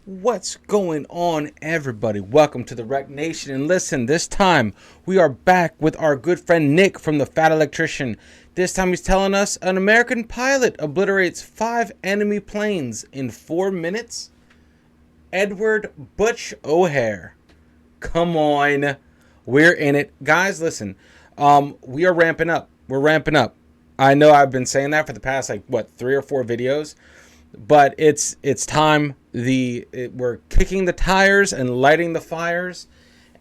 What's going on, everybody? Welcome to the Wreck Nation. And listen, this time we are back with our good friend Nick from the Fat Electrician. This time he's telling us an American pilot obliterates 5 enemy planes in 4 minutes. Edward Butch O'Hare. Come on. We're in it. Guys, listen. We are ramping up. We're ramping up. I know I've been saying that for the past, 3 or 4 videos. But it's time. We're kicking the tires and lighting the fires,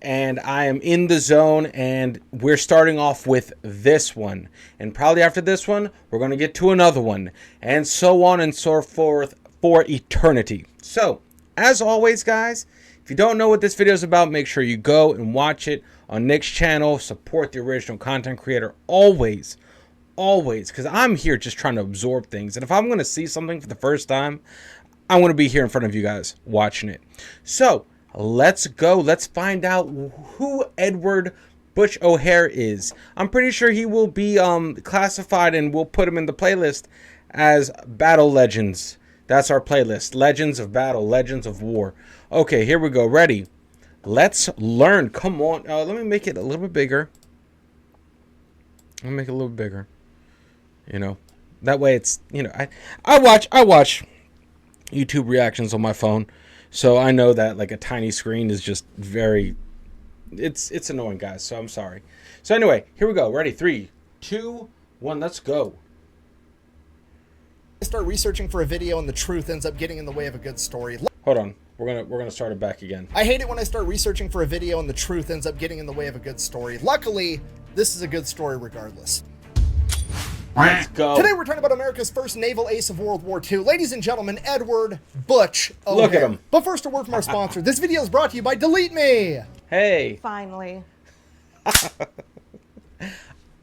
and I am in the zone, and we're starting off with this one, and probably after this one we're going to get to another one, and so on and so forth for eternity. So as always, guys, if you don't know what this video is about, make sure you go and watch it on Nick's channel. Support the original content creator always, because I'm here just trying to absorb things, and if I'm going to see something for the first time, I want to be here in front of you guys watching it. So let's go. Let's find out who Edward Butch O'Hare is. I'm pretty sure he will be classified, and we'll put him in the playlist as Battle Legends. That's our playlist. Legends of Battle, Legends of War. Okay, here we go. Ready? Let's learn. Come on. Let me make it a little bit bigger. Let me make it a little bit bigger. You know, that way it's, you know, I watch YouTube reactions on my phone, so I know that like a tiny screen is just very, it's annoying, guys, so I'm sorry. So anyway, here we go. Ready? 3, 2, 1, let's go. I start researching for a video and the truth ends up getting in the way of a good story. Hold on. We're gonna start it back again. I hate it when I start researching for a video and the truth ends up getting in the way of a good story. Luckily, this is a good story regardless. Let's go. Today we're talking about America's first naval ace of World War II. Ladies and gentlemen, Edward Butch O'Hare. Look at him. But first, a word from our sponsor. This video is brought to you by Delete Me. Hey. Finally.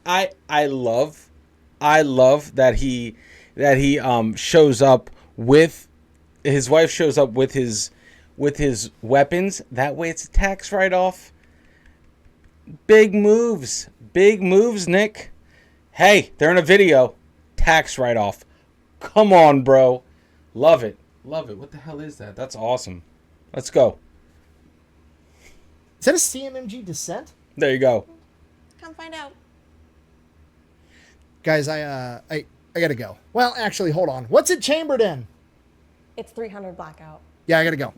I love that he shows up with his wife, shows up with his weapons. That way it's a tax write-off. Big moves, Nick. Hey, they're in a video. Tax write-off. Come on, bro. Love it. What the hell is that? That's awesome. Let's go. Is that a CMMG Descent? There you go. Come find out. Guys, I gotta go. Well, actually, hold on. What's it chambered in? It's 300 blackout. Yeah, I gotta go.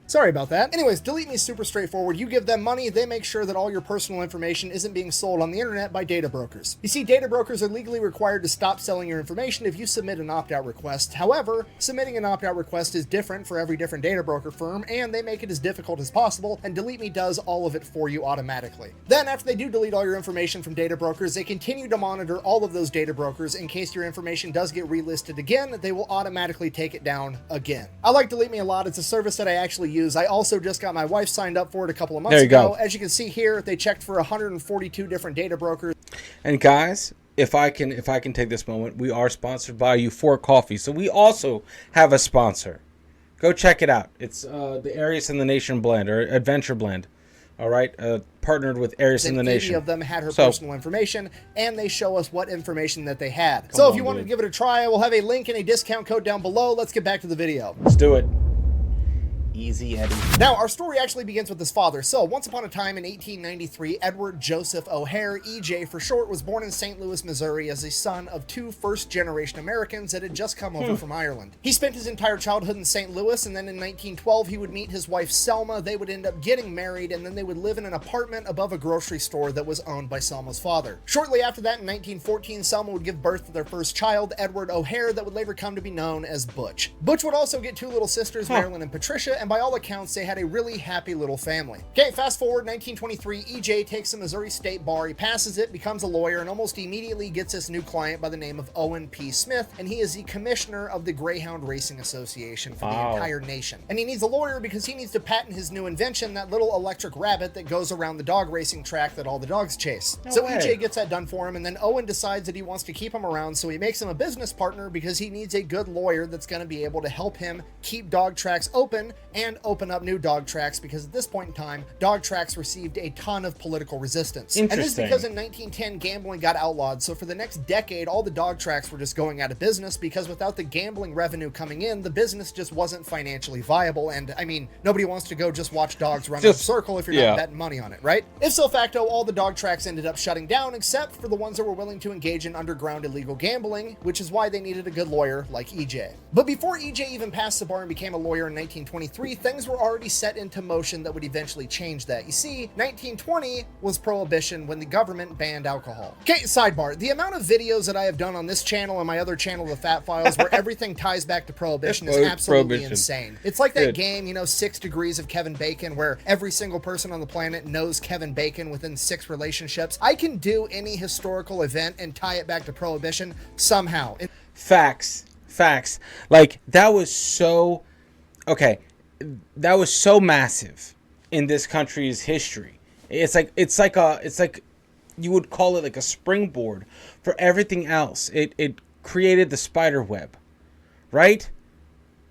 Sorry about that. Anyways, Delete Me is super straightforward. You give them money, they make sure that all your personal information isn't being sold on the internet by data brokers. You see, data brokers are legally required to stop selling your information if you submit an opt-out request. However, submitting an opt-out request is different for every different data broker firm, and they make it as difficult as possible, and Delete Me does all of it for you automatically. Then, after they do delete all your information from data brokers, they continue to monitor all of those data brokers in case your information does get relisted again. They will automatically take it down again. I like Delete Me a lot. It's a service that I actually use. I also just got my wife signed up for it a couple of months ago. As you can see here, they checked for 142 different data brokers. And guys, if I can take this moment, we are sponsored by Euphoric Coffee, so we also have a sponsor. Go check it out. It's the Arius in the Nation blend, or Adventure blend. All right, partnered with Arius in the Nation. 80 of them had her personal information, and they show us what information that they had. So if you wanted to give it a try, we'll have a link and a discount code down below. Let's get back to the video. Let's do it. Easy, Eddie. Now, our story actually begins with his father. So, once upon a time in 1893, Edward Joseph O'Hare, EJ for short, was born in St. Louis, Missouri as a son of 2 first-generation Americans that had just come over from Ireland. He spent his entire childhood in St. Louis, and then in 1912, he would meet his wife Selma. They would end up getting married, and then they would live in an apartment above a grocery store that was owned by Selma's father. Shortly after that, in 1914, Selma would give birth to their first child, Edward O'Hare, that would later come to be known as Butch. Butch would also get 2 little sisters, Marilyn and Patricia, and by all accounts, they had a really happy little family. Okay, fast forward, 1923, EJ takes the Missouri State Bar. He passes it, becomes a lawyer, and almost immediately gets this new client by the name of Owen P. Smith, and he is the commissioner of the Greyhound Racing Association for the entire nation. And he needs a lawyer because he needs to patent his new invention, that little electric rabbit that goes around the dog racing track that all the dogs chase. So EJ gets that done for him, and then Owen decides that he wants to keep him around, so he makes him a business partner because he needs a good lawyer that's going to be able to help him keep dog tracks open and open up new dog tracks because at this point in time, dog tracks received a ton of political resistance. And this is because in 1910, gambling got outlawed. So for the next decade, all the dog tracks were just going out of business because without the gambling revenue coming in, the business just wasn't financially viable. And I mean, nobody wants to go just watch dogs run in a circle if you're not betting money on it, right? Ipso facto, all the dog tracks ended up shutting down except for the ones that were willing to engage in underground illegal gambling, which is why they needed a good lawyer like EJ. But before EJ even passed the bar and became a lawyer in 1923, things were already set into motion that would eventually change that. You see, 1920 was Prohibition when the government banned alcohol. Okay, sidebar. The amount of videos that I have done on this channel and my other channel, The Fat Files, where everything ties back to Prohibition is absolutely insane. It's like that game, you know, 6 Degrees of Kevin Bacon, where every single person on the planet knows Kevin Bacon within 6 relationships. I can do any historical event and tie it back to Prohibition somehow. Facts. Like, that was so... Okay, that was so massive in this country's history. It's like you would call it like a springboard for everything else. It created the spider web, right?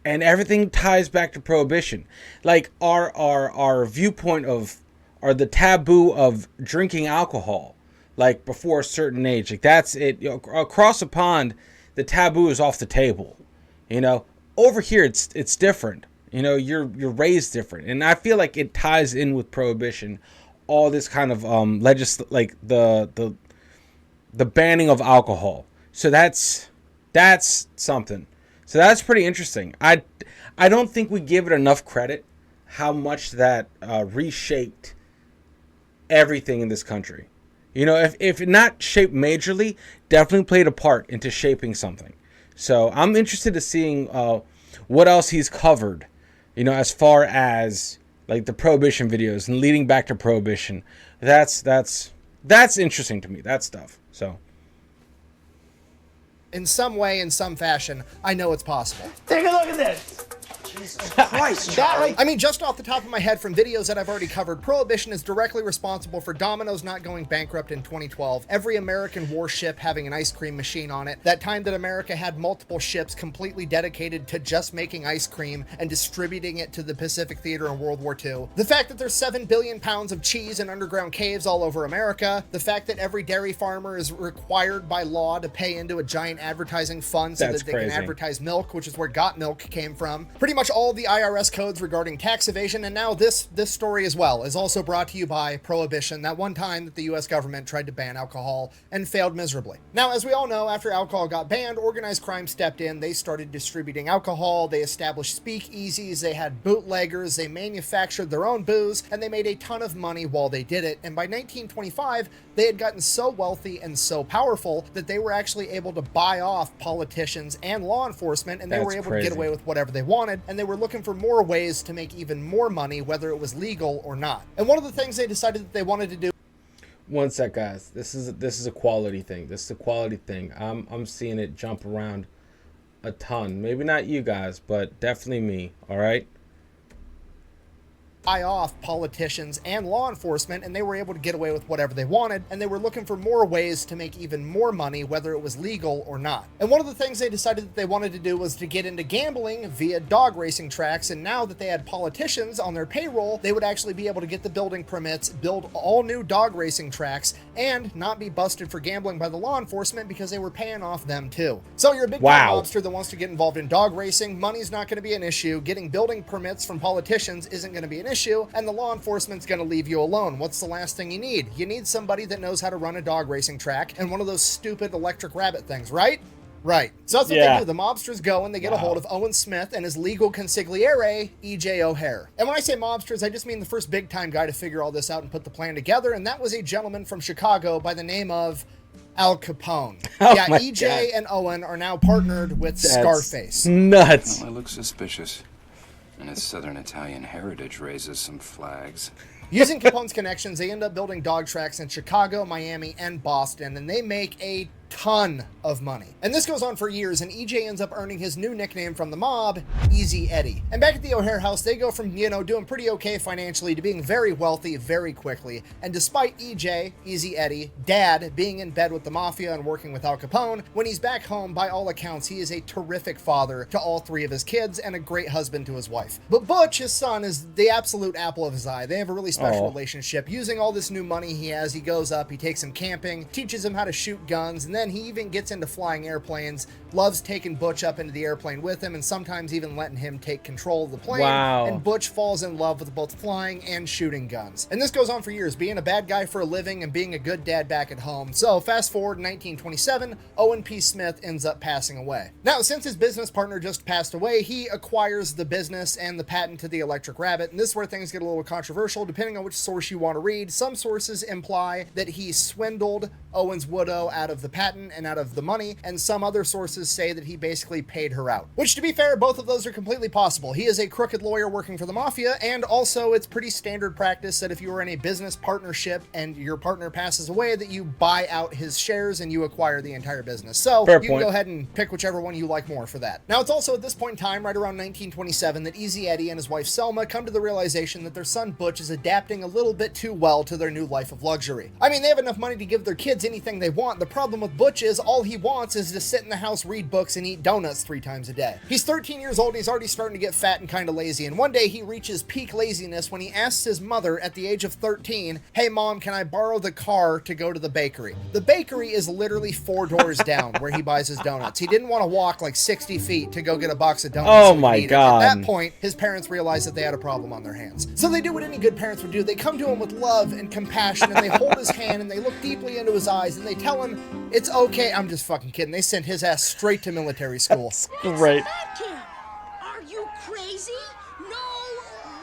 And everything ties back to Prohibition. Like our viewpoint of, or the taboo of drinking alcohol, like before a certain age. Like that's it. You know, across the pond, the taboo is off the table. You know, over here it's different. You know, you're raised different, and I feel like it ties in with Prohibition. All this kind of like the banning of alcohol. So that's something. So that's pretty interesting. I don't think we give it enough credit how much that reshaped everything in this country. You know, if not shaped majorly, definitely played a part into shaping something. So I'm interested in seeing what else he's covered, you know, as far as like the Prohibition videos and leading back to Prohibition. That's interesting to me, that stuff. So in some way, in some fashion, I know it's possible. Take a look at this. Jesus Christ, Charlie. I mean, just off the top of my head from videos that I've already covered, Prohibition is directly responsible for Domino's not going bankrupt in 2012, every American warship having an ice cream machine on it, that time that America had multiple ships completely dedicated to just making ice cream and distributing it to the Pacific Theater in World War II, the fact that there's 7 billion pounds of cheese in underground caves all over America, the fact that every dairy farmer is required by law to pay into a giant advertising fund so that they can advertise milk, which is where Got Milk came from. Pretty much all the IRS codes regarding tax evasion, and now this story as well is also brought to you by Prohibition, that one time that the US government tried to ban alcohol and failed miserably. Now, as we all know, after alcohol got banned, organized crime stepped in. They started distributing alcohol, they established speakeasies, they had bootleggers, they manufactured their own booze, and they made a ton of money while they did it. And by 1925, they had gotten so wealthy and so powerful that they were actually able to buy off politicians and law enforcement, and they were able to get away with whatever they wanted, and they were looking for more ways to make even more money, whether it was legal or not. And one of the things they decided that they wanted to do... One sec, guys. This is a quality thing. This is a quality thing. I'm seeing it jump around a ton. Maybe not you guys, but definitely me. All right? Buy off politicians and law enforcement, and they were able to get away with whatever they wanted, and they were looking for more ways to make even more money, whether it was legal or not. And one of the things they decided that they wanted to do was to get into gambling via dog racing tracks, and now that they had politicians on their payroll, they would actually be able to get the building permits, build all new dog racing tracks, and not be busted for gambling by the law enforcement because they were paying off them too. So you're a big mobster that wants to get involved in dog racing, money's not going to be an issue, getting building permits from politicians isn't going to be an issue, and the law enforcement's going to leave you alone. What's the last thing you need? You need somebody that knows how to run a dog racing track and one of those stupid electric rabbit things, right? Right. So that's what they do. The mobsters go and they get a hold of Owen Smith and his legal consigliere, E.J. O'Hare. And when I say mobsters, I just mean the first big-time guy to figure all this out and put the plan together, and that was a gentleman from Chicago by the name of Al Capone. EJ and Owen are now partnered with Scarface. Nuts. Well, it looks suspicious. And his Southern Italian heritage raises some flags. Using Capone's connections, they end up building dog tracks in Chicago, Miami, and Boston, and they make a ton of money. And this goes on for years, and EJ ends up earning his new nickname from the mob, Easy Eddie. And back at the O'Hare house, they go from, you know, doing pretty okay financially to being very wealthy very quickly. And despite EJ, Easy Eddie, dad, being in bed with the mafia and working with Al Capone, when he's back home, by all accounts, he is a terrific father to all three of his kids and a great husband to his wife. But Butch, his son, is the absolute apple of his eye. They have a really special relationship. Using all this new money he has, he goes up, he takes him camping, teaches him how to shoot guns, and then he even gets into flying airplanes, loves taking Butch up into the airplane with him, and sometimes even letting him take control of the plane. Wow. And Butch falls in love with both flying and shooting guns. And this goes on for years, being a bad guy for a living and being a good dad back at home. So fast forward 1927, Owen P. Smith ends up passing away. Now, since his business partner just passed away, he acquires the business and the patent to the electric rabbit, and this is where things get a little controversial depending on which source you want to read. Some sources imply that he swindled Owen's widow out of the patent and out of the money, and some other sources say that he basically paid her out. Which, to be fair, both of those are completely possible. He is a crooked lawyer working for the mafia, and also it's pretty standard practice that if you are in a business partnership and your partner passes away, that you buy out his shares and you acquire the entire business. So you can go ahead and pick whichever one you like more for that. Now, it's also at this point in time, right around 1927, that Easy Eddie and his wife Selma come to the realization that their son Butch is adapting a little bit too well to their new life of luxury. I mean, they have enough money to give their kids anything they want. The problem with Butch is all he wants is to sit in the house, read books, and eat donuts 3 times a day. He's 13 years old and he's already starting to get fat and kind of lazy, and one day he reaches peak laziness when he asks his mother at the age of 13, "Hey mom, can I borrow the car to go to the bakery?" The bakery is literally 4 doors down where he buys his donuts. He didn't want to walk like 60 feet to go get a box of donuts. Oh my God. At that point, his parents realized that they had a problem on their hands. So they do what any good parents would do. They come to him with love and compassion, and they hold his hand and they look deeply into his eyes and they tell him, "It's okay." I'm just fucking kidding. They sent his ass straight to military school. Great. Are you crazy? No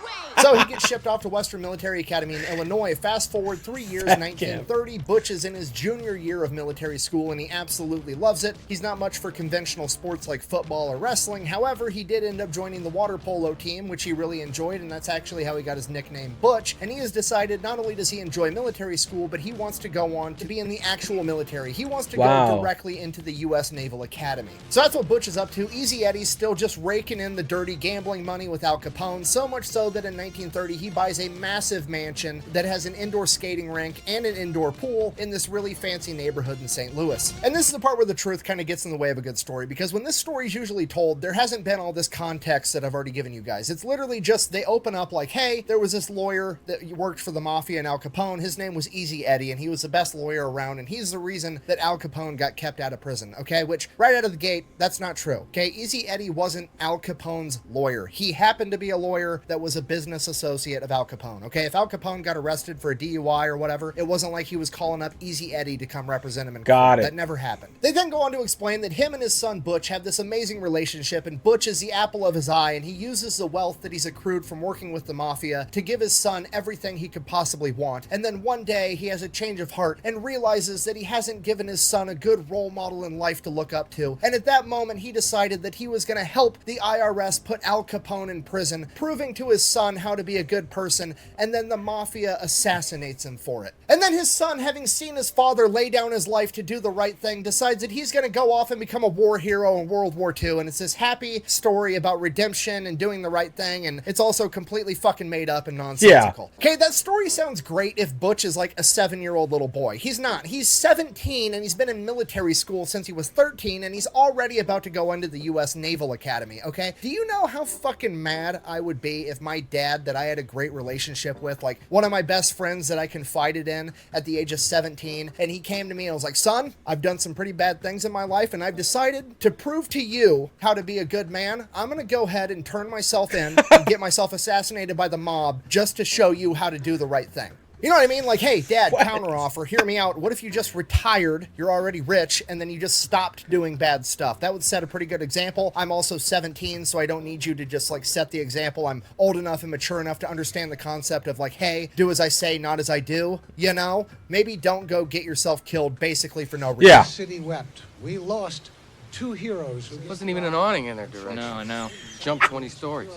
way! So he gets shipped off to Western Military Academy in Illinois. Fast forward 3 years, 1930. Butch is in his junior year of military school, and he absolutely loves it. He's not much for conventional sports like football or wrestling. However, he did end up joining the water polo team, which he really enjoyed, and that's actually how he got his nickname Butch. And he has decided not only does he enjoy military school, but he wants to go on to be in the actual military. He wants to go directly into the U.S. Naval Academy. So that's what Butch is up to. Easy Eddie's still just raking in the dirty gambling money with Al Capone, so much so that in 1930 he buys a massive mansion that has an indoor skating rink and an indoor pool in this really fancy neighborhood in St. Louis. And this is the part where the truth kind of gets in the way of a good story, because when this story is usually told, there hasn't been all this context that I've already given you guys. It's literally just they open up like, hey, there was this lawyer that worked for the mafia and Al Capone. His name was Easy Eddie, and he was the best lawyer around, and he's the reason that Al Capone got kept out of prison, okay? Which, right out of the gate, that's not true, okay? Easy Eddie wasn't Al Capone's lawyer. He happened to be a lawyer that was a business associate of Al Capone, okay? If Al Capone got arrested for a DUI or whatever, it wasn't like he was calling up Easy Eddie to come represent him in court. That never happened. They then go on to explain that him and his son Butch have this amazing relationship, and Butch is the apple of his eye, and he uses the wealth that he's accrued from working with the mafia to give his son everything he could possibly want. And then one day he has a change of heart and realizes that he hasn't given his son a good role model in life to look up to. And at that moment, he decided that he was going to help the IRS put Al Capone in prison, proving to his son how to be a good person, and then the mafia assassinates him for it. And then his son, having seen his father lay down his life to do the right thing, decides that he's going to go off and become a war hero in World War II, and it's this happy story about redemption and doing the right thing, and it's also completely fucking made up and nonsensical. Okay, that story sounds great if Butch is like a 7-year-old little boy. He's not. He's 17, and he's been in military school since he was 13, and he's already about to go into the U.S. Naval Academy, okay? Do you know how fucking mad I would be if my dad, that I had a great relationship with, like one of my best friends that I confided in at the age of 17, and he came to me and was like, "Son, I've done some pretty bad things in my life, and I've decided to prove to you how to be a good man. I'm gonna go ahead and turn myself in and get myself assassinated by the mob just to show you how to do the right thing." You know what I mean? Like, hey, Dad, counteroffer, hear me out. What if you just retired, you're already rich, and then you just stopped doing bad stuff? That would set a pretty good example. I'm also 17, so I don't need you to just, like, set the example. I'm old enough and mature enough to understand the concept of, like, hey, do as I say, not as I do, you know? Maybe don't go get yourself killed basically for no reason. Yeah. The city wept. We lost 2 heroes. Who Wasn't even an awning in their direction. No, I know. Jumped 20 stories.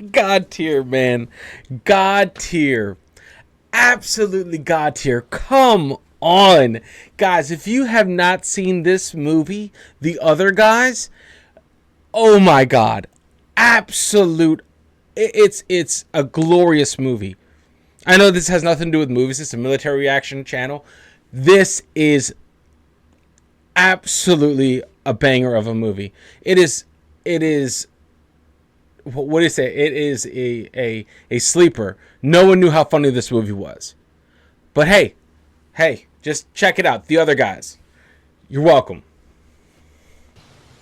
God tier, man. God tier. Absolutely God tier. Come on. Guys, if you have not seen this movie, The Other Guys, oh my God. Absolute. It's a glorious movie. I know this has nothing to do with movies. It's a military reaction channel. This is absolutely a banger of a movie. It is. What do you say? It is a sleeper. No one knew how funny this movie was. But hey, just check it out. The Other Guys. You're welcome.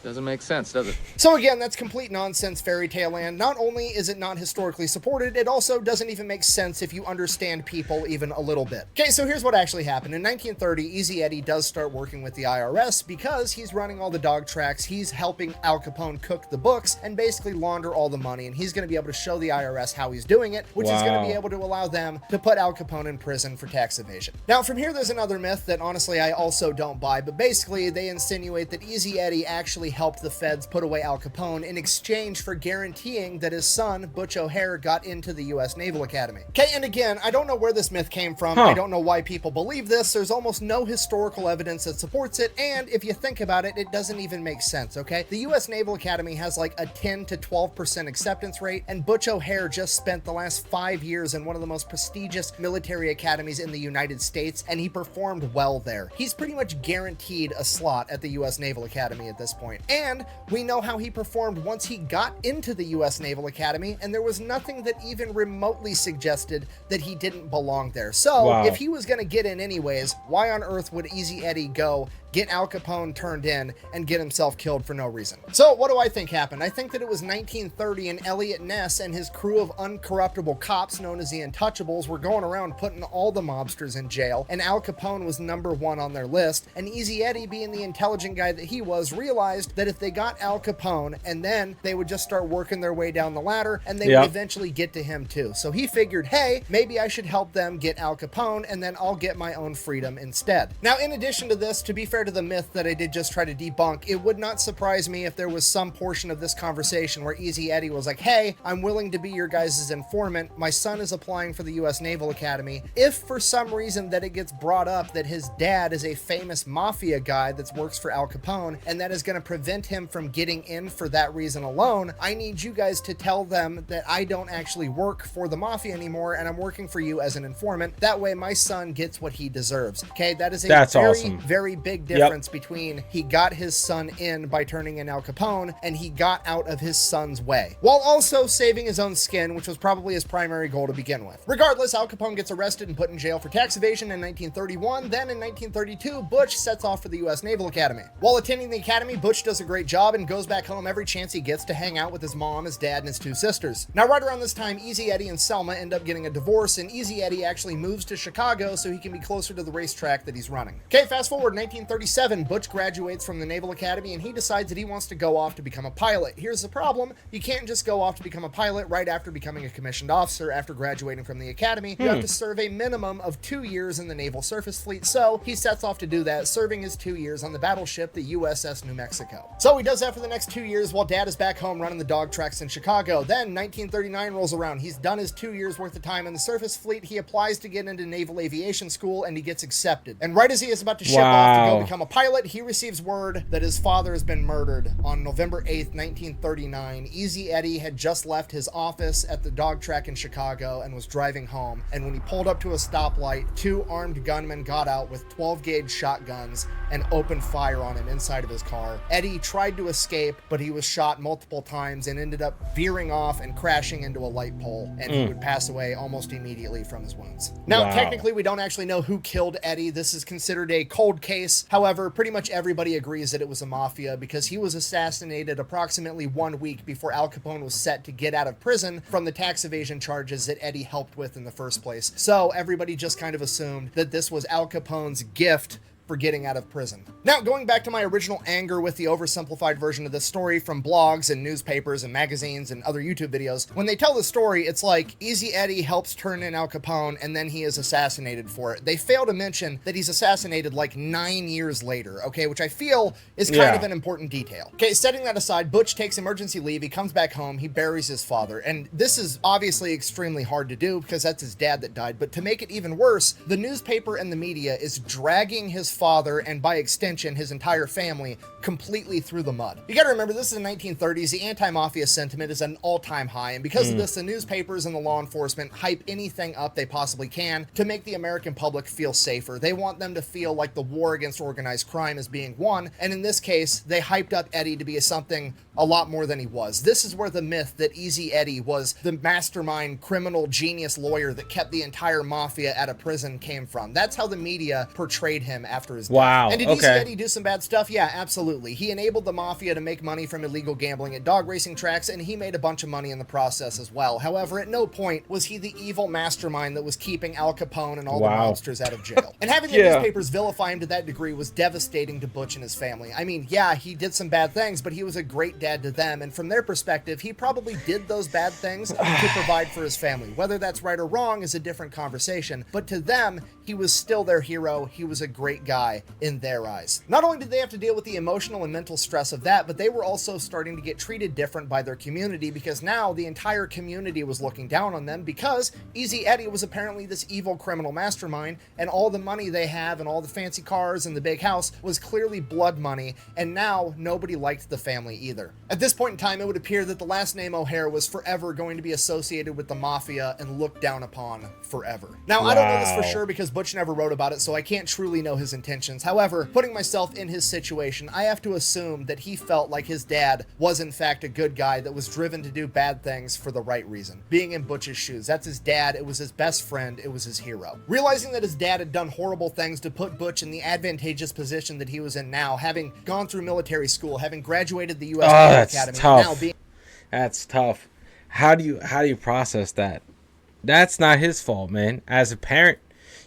Doesn't make sense, does it? So again, that's complete nonsense fairy tale land. Not only is it not historically supported, it also doesn't even make sense if you understand people even a little bit. Okay, so here's what actually happened. In 1930, Easy Eddie does start working with the IRS because he's running all the dog tracks, he's helping Al Capone cook the books, and basically launder all the money, and he's going to be able to show the IRS how he's doing it, which is going to be able to allow them to put Al Capone in prison for tax evasion. Now, from here, there's another myth that honestly I also don't buy, but basically they insinuate that Easy Eddie actually helped the feds put away Al Capone in exchange for guaranteeing that his son, Butch O'Hare, got into the U.S. Naval Academy. Okay, and again, I don't know where this myth came from. I don't know why people believe this. There's almost no historical evidence that supports it, and if you think about it, it doesn't even make sense, okay? The U.S. Naval Academy has like a 10 to 12% acceptance rate, and Butch O'Hare just spent the last 5 years in one of the most prestigious military academies in the United States, and he performed well there. He's pretty much guaranteed a slot at the U.S. Naval Academy at this point. And we know how he performed once he got into the U.S. Naval Academy, and there was nothing that even remotely suggested that he didn't belong there. So if he was going to get in anyways, why on earth would Easy Eddie go get Al Capone turned in and get himself killed for no reason? So what do I think happened? I think that it was 1930 and Elliot Ness and his crew of uncorruptible cops known as the Untouchables were going around putting all the mobsters in jail, and Al Capone was number one on their list, and Easy Eddie, being the intelligent guy that he was, realized that if they got Al Capone and then they would just start working their way down the ladder and they would eventually get to him too. So he figured, hey, maybe I should help them get Al Capone and then I'll get my own freedom instead. Now, in addition to this, to be fair to the myth that I did just try to debunk, it would not surprise me if there was some portion of this conversation where Easy Eddie was like, hey, I'm willing to be your guys' informant. My son is applying for the U.S. Naval Academy. If for some reason that it gets brought up that his dad is a famous mafia guy that works for Al Capone and that is going to prevent him from getting in for that reason alone, I need you guys to tell them that I don't actually work for the mafia anymore and I'm working for you as an informant. That way my son gets what he deserves. Okay, that is a very big difference between he got his son in by turning in Al Capone and he got out of his son's way, while also saving his own skin, which was probably his primary goal to begin with. Regardless, Al Capone gets arrested and put in jail for tax evasion in 1931. Then in 1932, Butch sets off for the U.S. Naval Academy. While attending the academy, Butch does a great job and goes back home every chance he gets to hang out with his mom, his dad, and his two sisters. Now, right around this time, Easy Eddie and Selma end up getting a divorce, and Easy Eddie actually moves to Chicago so he can be closer to the racetrack that he's running. Okay, fast forward 1937, Butch graduates from the Naval Academy and he decides that he wants to go off to become a pilot. Here's the problem: you can't just go off to become a pilot right after becoming a commissioned officer after graduating from the academy. You have to serve a minimum of 2 years in the Naval Surface Fleet, so he sets off to do that, serving his 2 years on the battleship, the USS New Mexico. So he does that for the next 2 years while dad is back home running the dog tracks in Chicago. Then 1939 rolls around. He's done his 2 years worth of time in the surface fleet. He applies to get into Naval Aviation School and he gets accepted. And right as he is about to ship off to go become a pilot, he receives word that his father has been murdered on November 8th, 1939. Easy Eddie had just left his office at the dog track in Chicago and was driving home. And when he pulled up to a stoplight, 2 armed gunmen got out with 12-gauge shotguns and opened fire on him inside of his car. Eddie tried to escape, but he was shot multiple times and ended up veering off and crashing into a light pole, and he would pass away almost immediately from his wounds. Now, technically, we don't actually know who killed Eddie. This is considered a cold case. However, pretty much everybody agrees that it was a mafia because he was assassinated approximately 1 week before Al Capone was set to get out of prison from the tax evasion charges that Eddie helped with in the first place. So everybody just kind of assumed that this was Al Capone's gift for getting out of prison. Now, going back to my original anger with the oversimplified version of this story from blogs and newspapers and magazines and other YouTube videos, when they tell the story, it's like Easy Eddie helps turn in Al Capone and then he is assassinated for it. They fail to mention that he's assassinated like 9 years later, okay, which I feel is kind of an important detail. Okay, setting that aside, Butch takes emergency leave, he comes back home, he buries his father, and this is obviously extremely hard to do because that's his dad that died, but to make it even worse, the newspaper and the media is dragging his father, and by extension his entire family, completely through the mud. You gotta remember, this is the 1930s, the anti-mafia sentiment is at an all-time high, and because of this, the newspapers and the law enforcement hype anything up they possibly can to make the American public feel safer. They want them to feel like the war against organized crime is being won, and in this case, they hyped up Eddie to be something a lot more than he was. This is where the myth that Easy Eddie was the mastermind, criminal, genius lawyer that kept the entire mafia out of prison came from. That's how the media portrayed him after his death. Wow. And did Easy Eddie do some bad stuff? Yeah, absolutely. He enabled the mafia to make money from illegal gambling at dog racing tracks, and he made a bunch of money in the process as well. However, at no point was he the evil mastermind that was keeping Al Capone and all the mobsters out of jail. And having the newspapers vilify him to that degree was devastating to Butch and his family. I mean, yeah, he did some bad things, but he was a great dad to them, and from their perspective, he probably did those bad things to provide for his family. Whether that's right or wrong is a different conversation, but to them, he was still their hero. He was a great guy in their eyes. Not only did they have to deal with the emotional and mental stress of that, but they were also starting to get treated different by their community, because now the entire community was looking down on them because Easy Eddie was apparently this evil criminal mastermind, and all the money they have and all the fancy cars and the big house was clearly blood money, and now nobody liked the family either. At this point in time, it would appear that the last name O'Hare was forever going to be associated with the mafia and looked down upon forever. Now, I don't know this for sure because Butch never wrote about it, so I can't truly know his intentions. However, putting myself in his situation, I have to assume that he felt like his dad was in fact a good guy that was driven to do bad things for the right reason. Being in Butch's shoes, that's his dad, it was his best friend, it was his hero. Realizing that his dad had done horrible things to put Butch in the advantageous position that he was in now, having gone through military school, having graduated the U.S. Naval Academy, tough. now being... That's tough. How do you process that? That's not his fault, man. As a parent,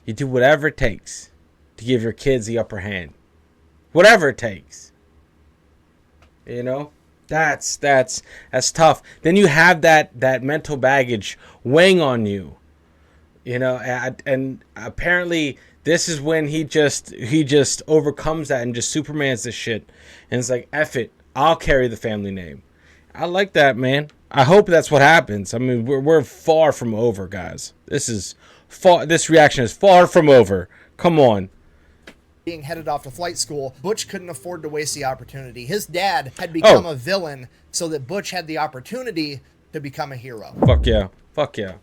you do whatever it takes to give your kids the upper hand. Whatever it takes. You know? That's tough. Then you have that mental baggage weighing on you. You know, and apparently this is when he just overcomes that and just Supermans this shit. And it's like, F it, I'll carry the family name. I like that, man. I hope that's what happens. I mean, we're far from over, guys. This reaction is far from over. Come on. Being headed off to flight school, Butch couldn't afford to waste the opportunity. His dad had become a villain so that Butch had the opportunity to become a hero. Fuck yeah. Fuck yeah.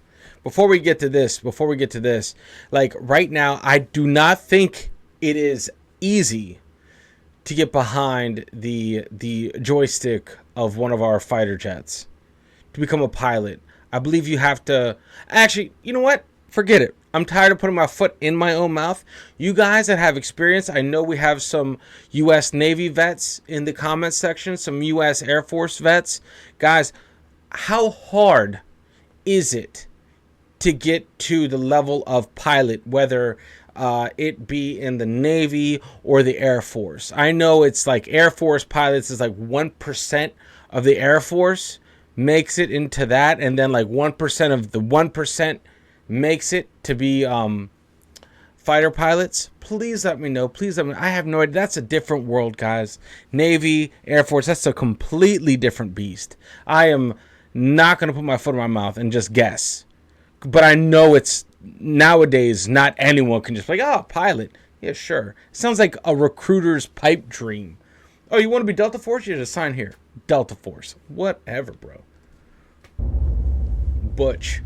Before we get to this, like right now, I do not think it is easy to get behind the joystick of one of our fighter jets to become a pilot. I believe you have to... Actually, you know what? Forget it. I'm tired of putting my foot in my own mouth. You guys that have experience, I know we have some U.S. Navy vets in the comments section, some U.S. Air Force vets. Guys, how hard is it to get to the level of pilot, whether it be in the Navy or the Air Force? I know it's like Air Force pilots is like 1% of the Air Force makes it into that, and then like 1% of the 1% makes it to be fighter pilots. Please let me know. Please let me know. I have no idea. That's a different world, guys. Navy, Air Force, that's a completely different beast. I am not going to put my foot in my mouth and just guess. But I know it's nowadays not anyone can just be like, oh, pilot. Yeah, sure. Sounds like a recruiter's pipe dream. Oh, you want to be Delta Force? You just sign here. Delta Force. Whatever, bro. Butch.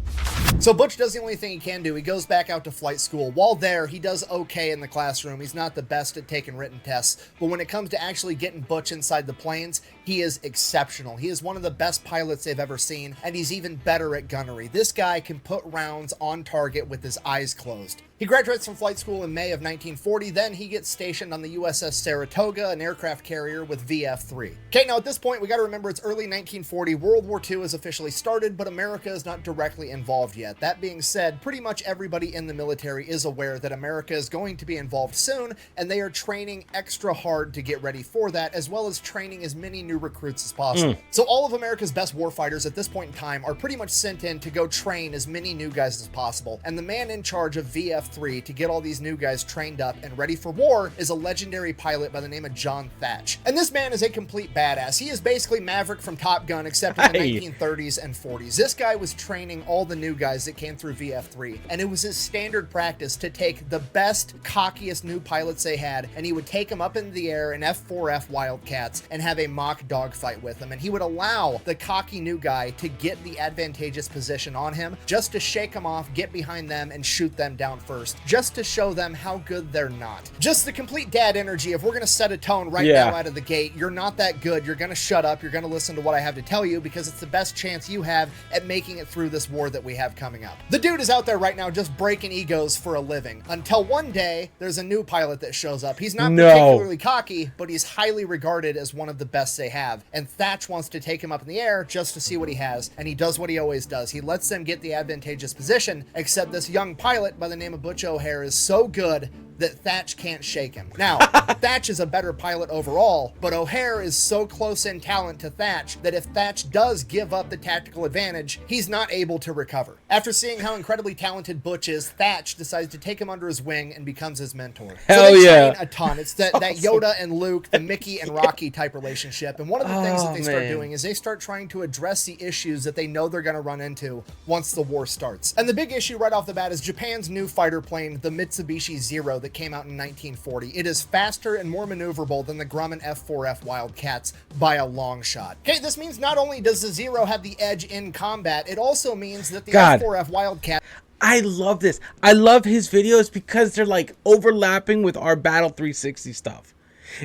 So Butch does the only thing he can do. He goes back out to flight school. While there, he does okay in the classroom. He's not the best at taking written tests, but when it comes to actually getting Butch inside the planes, he is exceptional. He is one of the best pilots they've ever seen, and he's even better at gunnery. This guy can put rounds on target with his eyes closed. He graduates from flight school in May of 1940, then he gets stationed on the USS Saratoga, an aircraft carrier with VF-3. Okay, now at this point, we gotta remember it's early 1940, World War II has officially started, but America is not directly involved yet. That being said, pretty much everybody in the military is aware that America is going to be involved soon, and they are training extra hard to get ready for that, as well as training as many new recruits as possible. So all of America's best warfighters at this point in time are pretty much sent in to go train as many new guys as possible, and the man in charge of VF-3 to get all these new guys trained up and ready for war is a legendary pilot by the name of John Thatch. And this man is a complete badass. He is basically Maverick from Top Gun, except in the 1930s and 40s. This guy was training all the new guys that came through VF-3, and it was his standard practice to take the best, cockiest new pilots they had, and he would take them up into the air in F-4F Wildcats and have a mock dogfight with them, and he would allow the cocky new guy to get the advantageous position on him just to shake them off, get behind them, and shoot them down first, just to show them how good they're not. Just the complete dad energy of, we're gonna set a tone right now out of the gate. You're not that good. You're gonna shut up. You're gonna listen to what I have to tell you because it's the best chance you have at making it through this war that we have coming up. The dude is out there right now just breaking egos for a living, until one day there's a new pilot that shows up. He's not particularly cocky, but he's highly regarded as one of the best they have, and Thatch wants to take him up in the air just to see what he has, and he does what he always does. He lets them get the advantageous position, except this young pilot by the name of Butch O'Hare is so good that Thatch can't shake him. Now, Thatch is a better pilot overall, but O'Hare is so close in talent to Thatch that if Thatch does give up the tactical advantage, he's not able to recover. After seeing how incredibly talented Butch is, Thatch decides to take him under his wing and becomes his mentor. So they train a ton. It's that Yoda and Luke, the Mickey and Rocky type relationship. And one of the things that they start doing is they start trying to address the issues that they know they're going to run into once the war starts. And the big issue right off the bat is Japan's new fighter plane, the Mitsubishi Zero, that came out in 1940. It is faster and more maneuverable than the Grumman F-4F Wildcats by a long shot. Okay, this means not only does the Zero have the edge in combat, it also means that the F-4F Wildcat... I love this. I love his videos because they're like overlapping with our Battle 360 stuff.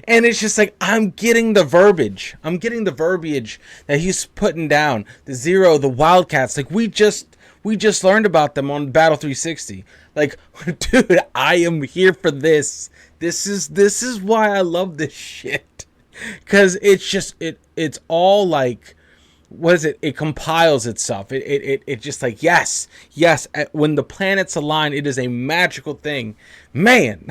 And it's just like, I'm getting the verbiage. I'm getting the verbiage that he's putting down. The Zero, the Wildcats, like we just learned about them on Battle 360. Like, dude, I am here for this. This is why I love this shit. Cause it's just it's all like, what is it? It compiles itself. It just like, yes. When the planets align, it is a magical thing. Man.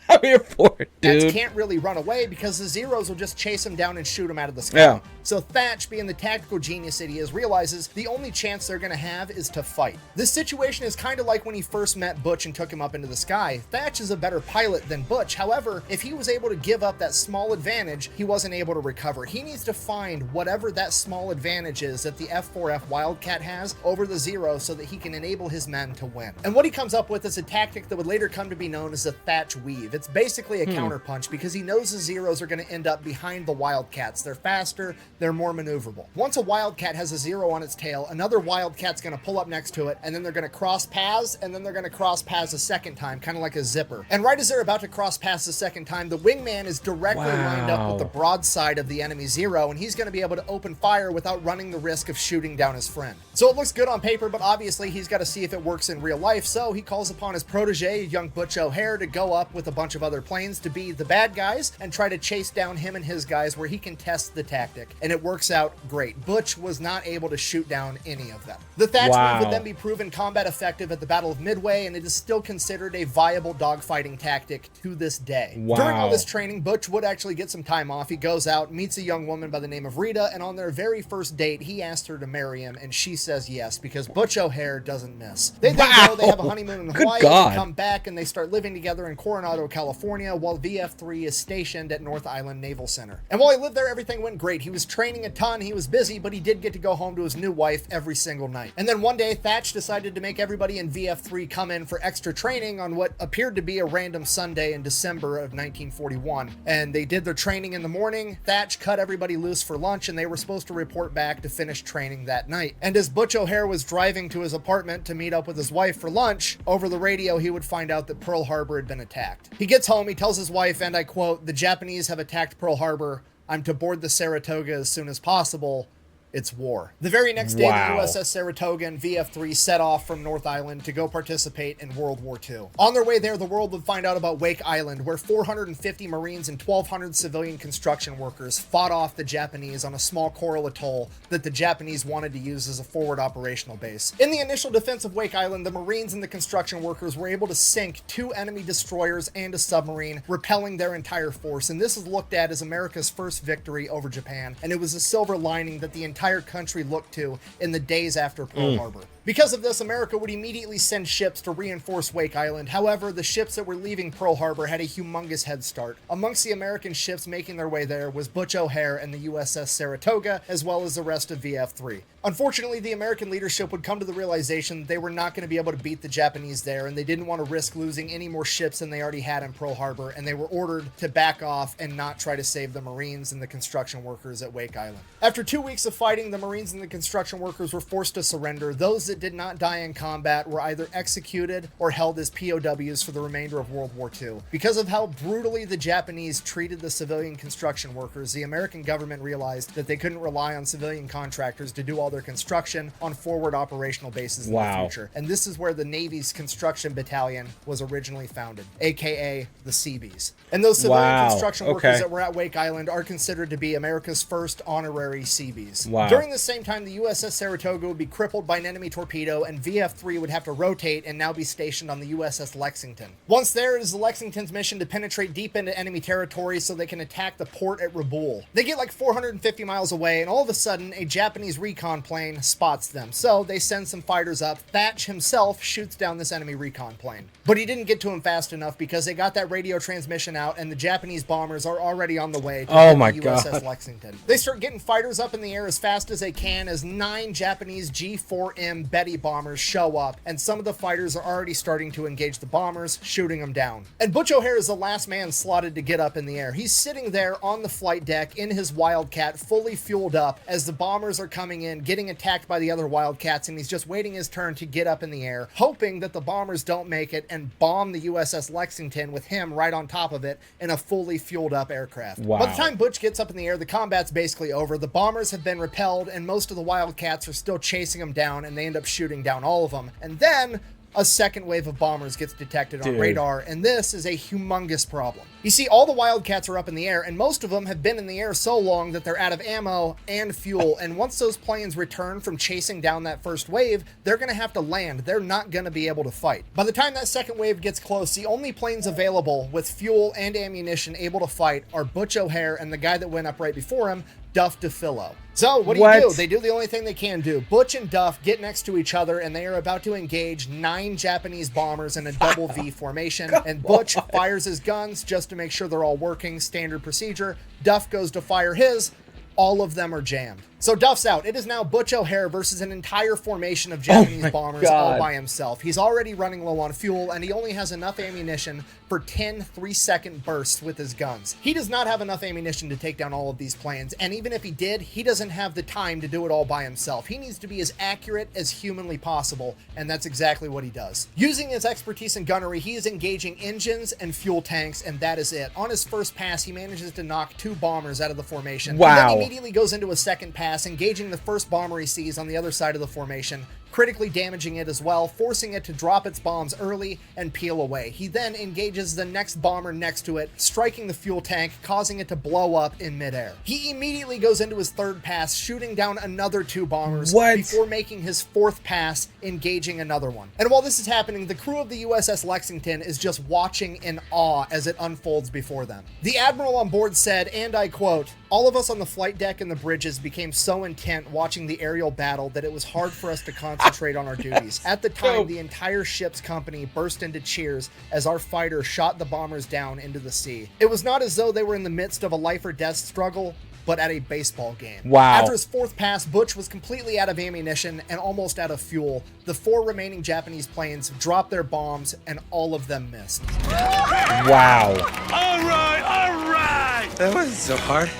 I'm here for it, dude. Thatch can't really run away because the Zeros will just chase him down and shoot him out of the sky. Yeah. So Thatch, being the tactical genius that he is, realizes the only chance they're going to have is to fight. This situation is kind of like when he first met Butch and took him up into the sky. Thatch is a better pilot than Butch. However, if he was able to give up that small advantage, he wasn't able to recover. He needs to find whatever that small advantage is that the F-4F Wildcat has over the Zero so that he can enable his men to win. And what he comes up with is a tactic that would later come to be known as the Thatch Weave. It's basically a counterpunch because he knows the Zeros are going to end up behind the Wildcats. They're faster, they're more maneuverable. Once a Wildcat has a Zero on its tail, another Wildcat's going to pull up next to it, and then they're going to cross paths, and then they're going to cross paths a second time, kind of like a zipper. And right as they're about to cross paths the second time, the wingman is directly lined up with the broadside of the enemy Zero, and he's going to be able to open fire without running the risk of shooting down his friend. So it looks good on paper, but obviously he's got to see if it works in real life, so he calls upon his protege, young Butch O'Hare, to go up with a bunch of other planes to be the bad guys and try to chase down him and his guys where he can test the tactic. And it works out great. Butch was not able to shoot down any of them. The Thatch move would then be proven combat effective at the Battle of Midway, and it is still considered a viable dogfighting tactic to this day. During all this training, Butch would actually get some time off. He goes out, meets a young woman by the name of Rita, and on their very first date, he asked her to marry him, and she says yes, because Butch O'Hare doesn't miss. They then go, they have a honeymoon in Hawaii, they come back, and they start living together in Coronado, California, while VF-3 is stationed at North Island Naval Center. And while he lived there, everything went great. He was training a ton, he was busy, but he did get to go home to his new wife every single night. And then one day, Thatch decided to make everybody in VF-3 come in for extra training on what appeared to be a random Sunday in December of 1941. And they did their training in the morning. Thatch cut everybody loose for lunch, and they were supposed to report back to finish training that night. And as Butch O'Hare was driving to his apartment to meet up with his wife for lunch, over the radio he would find out that Pearl Harbor had been attacked. He gets home, he tells his wife, and I quote, "The Japanese have attacked Pearl Harbor. I'm to board the Saratoga as soon as possible. it's war. The very next day, Wow. the USS Saratoga and VF-3 set off from North Island to go participate in World War II. On their way there, the world would find out about Wake Island, where 450 Marines and 1,200 civilian construction workers fought off the Japanese on a small coral atoll that the Japanese wanted to use as a forward operational base. In the initial defense of Wake Island, the Marines and the construction workers were able to sink 2 enemy destroyers and a submarine, repelling their entire force, and this is looked at as America's first victory over Japan, and it was a silver lining that the entire country looked to in the days after Pearl Harbor. Because of this, America would immediately send ships to reinforce Wake Island. However, the ships that were leaving Pearl Harbor had a humongous head start. Amongst the American ships making their way there was Butch O'Hare and the USS Saratoga, as well as the rest of VF-3. Unfortunately, the American leadership would come to the realization they were not going to be able to beat the Japanese there, and they didn't want to risk losing any more ships than they already had in Pearl Harbor, and they were ordered to back off and not try to save the Marines and the construction workers at Wake Island. After 2 weeks of fighting, the Marines and the construction workers were forced to surrender. Those that did not die in combat were either executed or held as POWs for the remainder of World War II. Because of how brutally the Japanese treated the civilian construction workers, the American government realized that they couldn't rely on civilian contractors to do all their construction on forward operational bases in the future. And this is where the Navy's construction battalion was originally founded, aka the Seabees. And those civilian construction workers that were at Wake Island are considered to be America's first honorary Seabees. During the same time, the USS Saratoga would be crippled by an enemy torpedo, and VF-3 would have to rotate and now be stationed on the USS Lexington. Once there, it is the Lexington's mission to penetrate deep into enemy territory so they can attack the port at Rabaul. They get like 450 miles away, and all of a sudden, a Japanese recon plane spots them. So they send some fighters up. Thatch himself shoots down this enemy recon plane. But he didn't get to him fast enough because they got that radio transmission out, and the Japanese bombers are already on the way to the USS Lexington. They start getting fighters up in the air as fast as they can as 9 Japanese G4M Betty bombers show up, and some of the fighters are already starting to engage the bombers, shooting them down. And Butch O'Hare is the last man slotted to get up in the air. He's sitting there on the flight deck in his Wildcat, fully fueled up, as the bombers are coming in, getting attacked by the other Wildcats, and he's just waiting his turn to get up in the air, hoping that the bombers don't make it and bomb the USS Lexington with him right on top of it in a fully fueled up aircraft. By the time Butch gets up in the air, the combat's basically over. The bombers have been repelled, and most of the Wildcats are still chasing them down, and they end up shooting down all of them. And then a second wave of bombers gets detected on radar, and this is a humongous problem. You see, all the Wildcats are up in the air, and most of them have been in the air so long that they're out of ammo and fuel, and once those planes return from chasing down that first wave, they're going to have to land. They're not going to be able to fight. By the time that second wave gets close, the only planes available with fuel and ammunition able to fight are Butch O'Hare and the guy that went up right before him, Duff DeFillo. So what do? They do the only thing they can do. Butch and Duff get next to each other, and they are about to engage 9 Japanese bombers in a double V formation, and Butch fires his guns just to make sure they're all working, standard procedure. Duff goes to fire his. All of them are jammed. So Duff's out. It is now Butch O'Hare versus an entire formation of Japanese bombers all by himself. He's already running low on fuel, and he only has enough ammunition for 10 3-second bursts with his guns. He does not have enough ammunition to take down all of these planes, and even if he did, he doesn't have the time to do it all by himself. He needs to be as accurate as humanly possible, and that's exactly what he does. Using his expertise in gunnery, he is engaging engines and fuel tanks, and that is it. On his first pass, he manages to knock 2 bombers out of the formation. Wow. And then he immediately goes into a second pass, engaging the first bomber he sees on the other side of the formation, critically damaging it as well, forcing it to drop its bombs early and peel away. He then engages the next bomber next to it, striking the fuel tank, causing it to blow up in midair. He immediately goes into his third pass, shooting down another 2 bombers before making his 4th pass, engaging another one. And while this is happening, the crew of the USS Lexington is just watching in awe as it unfolds before them. The admiral on board said, and I quote, "All of us on the flight deck and the bridges became so intent watching the aerial battle that it was hard for us to concentrate on our duties. At the time, the entire ship's company burst into cheers as our fighter shot the bombers down into the sea. It was not as though they were in the midst of a life or death struggle, but at a baseball game." Wow. After his 4th pass, Butch was completely out of ammunition and almost out of fuel. The 4 remaining Japanese planes dropped their bombs, and all of them missed. Wow. All right. That wasn't so hard.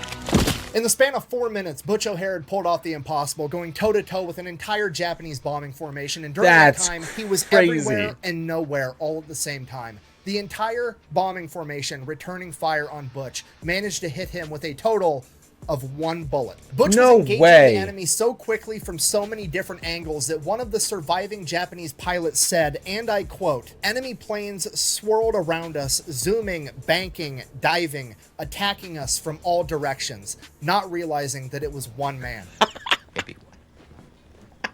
In the span of 4 minutes, Butch O'Hare had pulled off the impossible, going toe-to-toe with an entire Japanese bombing formation, and during that time, he was everywhere and nowhere all at the same time. The entire bombing formation, returning fire on Butch, managed to hit him with a total of one bullet. Butch No was engaging way. the enemy so quickly from so many different angles that one of the surviving Japanese pilots said, and I quote, "Enemy planes swirled around us, zooming, banking, diving, attacking us from all directions," not realizing that it was one man.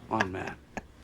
One man.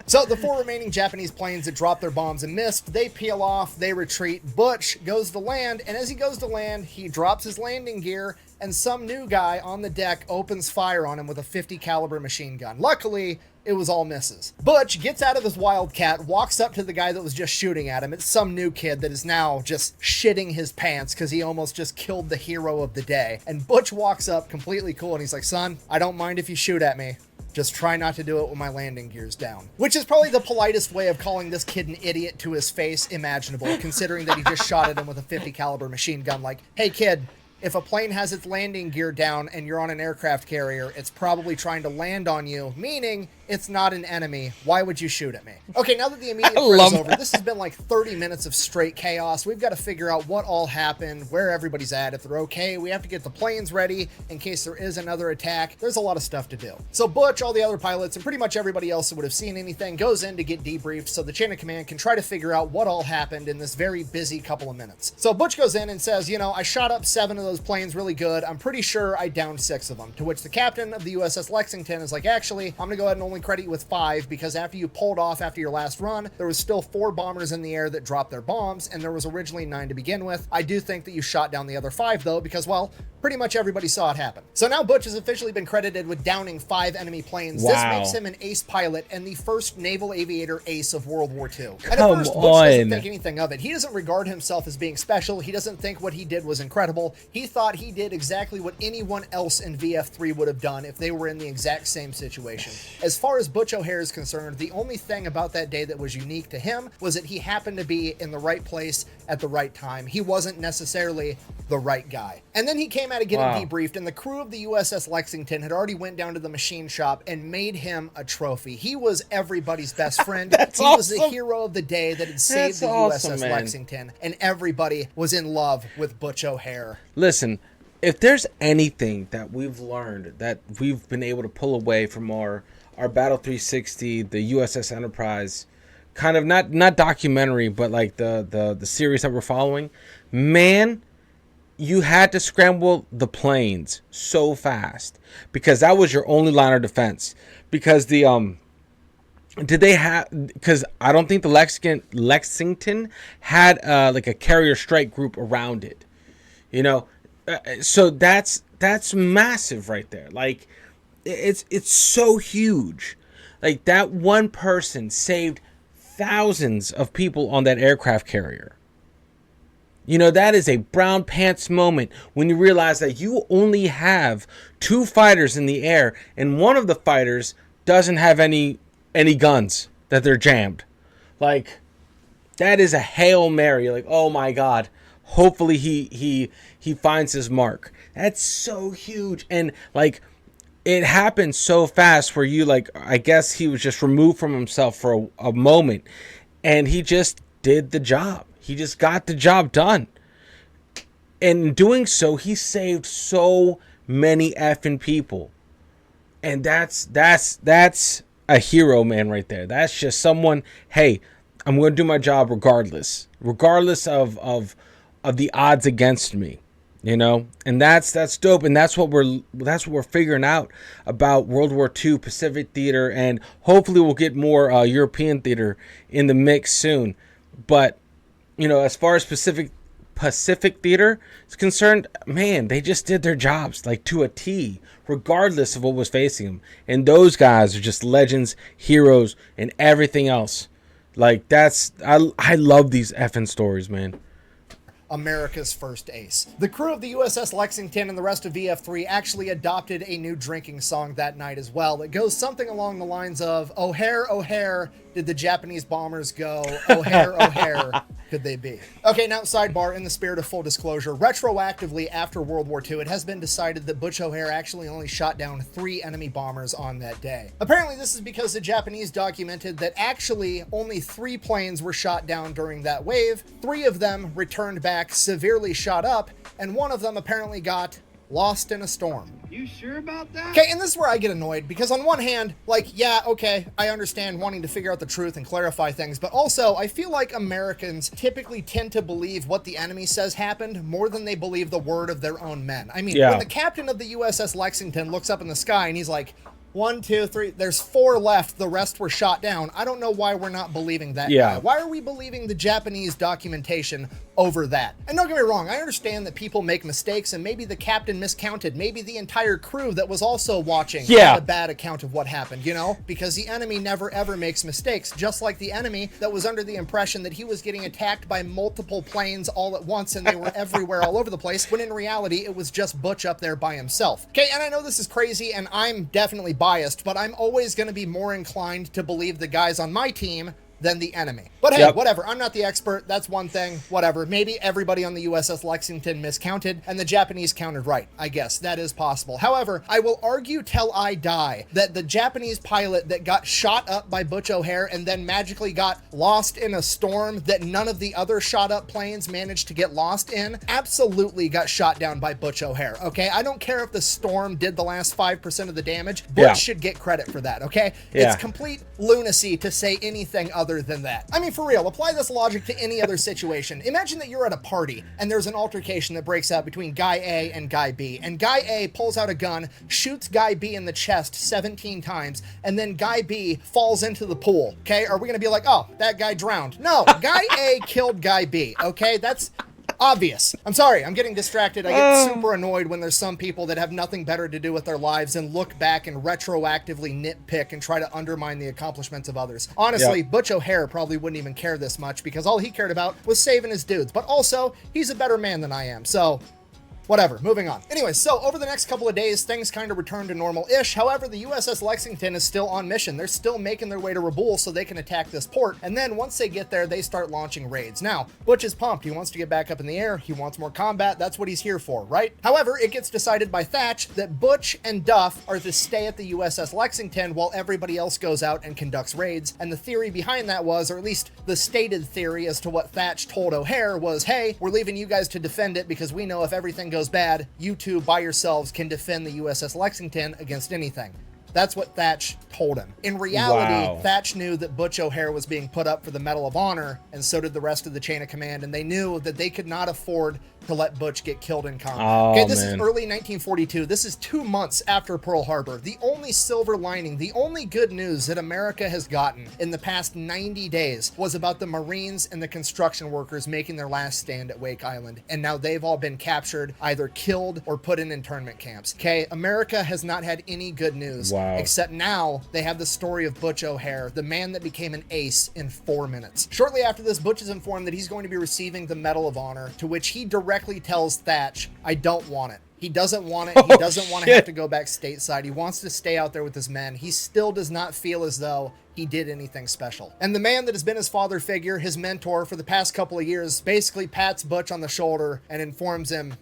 So the 4 remaining Japanese planes that dropped their bombs and missed, they peel off, they retreat. Butch goes to land, and as he goes to land, he drops his landing gear, and some new guy on the deck opens fire on him with a .50 caliber machine gun. Luckily, it was all misses. Butch gets out of his Wildcat, walks up to the guy that was just shooting at him. It's some new kid that is now just shitting his pants because he almost just killed the hero of the day. And Butch walks up completely cool, and he's like, "Son, I don't mind if you shoot at me. Just try not to do it with my landing gears down." Which is probably the politest way of calling this kid an idiot to his face imaginable, considering that he just shot at him with a .50 caliber machine gun. Like, "Hey kid, if a plane has its landing gear down and you're on an aircraft carrier, it's probably trying to land on you, meaning it's not an enemy. Why would you shoot at me?" Okay, now that the immediate threat is over, this has been like 30 minutes of straight chaos. We've got to figure out what all happened, where everybody's at, if they're okay. We have to get the planes ready in case there is another attack. There's a lot of stuff to do. So Butch, all the other pilots, and pretty much everybody else that would have seen anything goes in to get debriefed so the chain of command can try to figure out what all happened in this very busy couple of minutes. So Butch goes in and says, "I shot up 7 of those planes really good. I'm pretty sure I downed 6 of them." To which the captain of the USS Lexington is like, "Actually, I'm gonna go ahead and only credit you with 5 because after you pulled off after your last run, there was still 4 bombers in the air that dropped their bombs, and there was originally 9 to begin with. I do think that you shot down the other 5 though, because, well, pretty much everybody saw it happen." So now Butch has officially been credited with downing 5 enemy planes. Wow. This makes him an ace pilot and the first naval aviator ace of World War II. And at Come first, Butch doesn't on. think anything of it. He doesn't regard himself as being special. He doesn't think what he did was incredible. He thought he did exactly what anyone else in VF3 would have done if they were in the exact same situation. As far as Butch O'Hare is concerned, the only thing about that day that was unique to him was that he happened to be in the right place at the right time. He wasn't necessarily the right guy. And then he came out of getting Wow. debriefed, and the crew of the USS Lexington had already went down to the machine shop and made him a trophy. He was everybody's best friend. That's he was the awesome. hero of the day that had saved That's the awesome, USS man. Lexington, and everybody was in love with Butch O'Hare. Listen, if there's anything that we've learned that we've been able to pull away from our Battle 360, the USS Enterprise, kind of not documentary, but like the series that we're following, man, you had to scramble the planes so fast because that was your only line of defense. Because the because I don't think the Lexington had like a carrier strike group around it, so that's massive right there. Like it's so huge. Like that one person saved thousands of people on that aircraft carrier. That is a brown pants moment when you realize that you only have 2 fighters in the air and one of the fighters doesn't have any guns, that they're jammed. Like, that is a Hail Mary. Like, oh my God. Hopefully he finds his mark. That's so huge. And like, it happened so fast where you, like, I guess he was just removed from himself for a moment and he just did the job. He just got the job done. And in doing so, he saved so many effing people. And that's a hero, man, right there. That's just someone, hey, I'm going to do my job regardless of the odds against me, and that's dope. And that's what we're figuring out about World War II Pacific theater. And hopefully we'll get more European theater in the mix soon. But, as far as Pacific theater is concerned, man, they just did their jobs like to a T, regardless of what was facing them. And those guys are just legends, heroes, and everything else. Like, I love these effing stories, man. America's first ace. The crew of the USS Lexington and the rest of VF3 actually adopted a new drinking song that night as well that goes something along the lines of, "O'Hare, O'Hare, did the Japanese bombers go? O'Hare, O'Hare, could they be?" Okay, now sidebar, in the spirit of full disclosure, retroactively after World War II, it has been decided that Butch O'Hare actually only shot down 3 enemy bombers on that day. Apparently this is because the Japanese documented that actually only 3 planes were shot down during that wave, 3 of them returned back severely shot up, and one of them apparently got Lost in a Storm. You sure about that? Okay, and this is where I get annoyed, because on one hand, like, yeah, okay, I understand wanting to figure out the truth and clarify things, but also I feel like Americans typically tend to believe what the enemy says happened more than they believe the word of their own men. I mean, when the captain of the USS Lexington looks up in the sky and he's like, 1, 2, 3, there's 4 left, the rest were shot down. I don't know why we're not believing that guy. Why are we believing the Japanese documentation over that? And don't get me wrong, I understand that people make mistakes, and maybe the captain miscounted, maybe the entire crew that was also watching had a bad account of what happened, you know? Because the enemy never ever makes mistakes, just like the enemy that was under the impression that he was getting attacked by multiple planes all at once and they were everywhere all over the place, when in reality it was just Butch up there by himself. Okay, and I know this is crazy and I'm definitely biased, but I'm always going to be more inclined to believe the guys on my team than the enemy. But hey, whatever. I'm not the expert. That's one thing. Whatever. Maybe everybody on the USS Lexington miscounted and the Japanese counted right. I guess that is possible. However, I will argue till I die that the Japanese pilot that got shot up by Butch O'Hare and then magically got lost in a storm that none of the other shot up planes managed to get lost in absolutely got shot down by Butch O'Hare. Okay. I don't care if the storm did the last 5% of the damage. Butch should get credit for that. Okay. It's complete lunacy to say anything other than that. I mean, for real, apply this logic to any other situation. Imagine that you're at a party and there's an altercation that breaks out between guy A and guy B, and guy A pulls out a gun, shoots guy B in the chest 17 times, and then guy B falls into the pool. Okay, are we gonna be like, oh, that guy drowned? No, guy A killed guy B. Okay, that's obvious. I'm sorry, I'm getting distracted. I get super annoyed when there's some people that have nothing better to do with their lives and look back and retroactively nitpick and try to undermine the accomplishments of others. Honestly, Butch O'Hare probably wouldn't even care this much because all he cared about was saving his dudes. But also, he's a better man than I am, so whatever, moving on. Anyway, so over the next couple of days, things kind of return to normal-ish. However, the USS Lexington is still on mission. They're still making their way to Rabaul so they can attack this port. And then once they get there, they start launching raids. Now, Butch is pumped. He wants to get back up in the air. He wants more combat. That's what he's here for, right? However, it gets decided by Thatch that Butch and Duff are to stay at the USS Lexington while everybody else goes out and conducts raids. And the theory behind that was, or at least the stated theory as to what Thatch told O'Hare was, hey, we're leaving you guys to defend it because we know if everything goes bad, you two by yourselves can defend the USS Lexington against anything. That's what Thatch told him. In reality, Thatch knew that Butch O'Hare was being put up for the Medal of Honor, and so did the rest of the chain of command, and they knew that they could not afford to let Butch get killed in combat. This is early 1942. This is 2 months after Pearl Harbor. The only silver lining, the only good news that America has gotten in the past 90 days was about the Marines and the construction workers making their last stand at Wake Island. And now they've all been captured, either killed or put in internment camps. Okay, America has not had any good news. Except now they have the story of Butch O'Hare, the man that became an ace in 4 minutes. Shortly after this, Butch is informed that he's going to be receiving the Medal of Honor, to which he directly tells Thatch, I don't want it. He doesn't want it. He doesn't want to have to go back stateside. He wants to stay out there with his men. He still does not feel as though he did anything special. And the man that has been his father figure, his mentor for the past couple of years, basically pats Butch on the shoulder and informs him,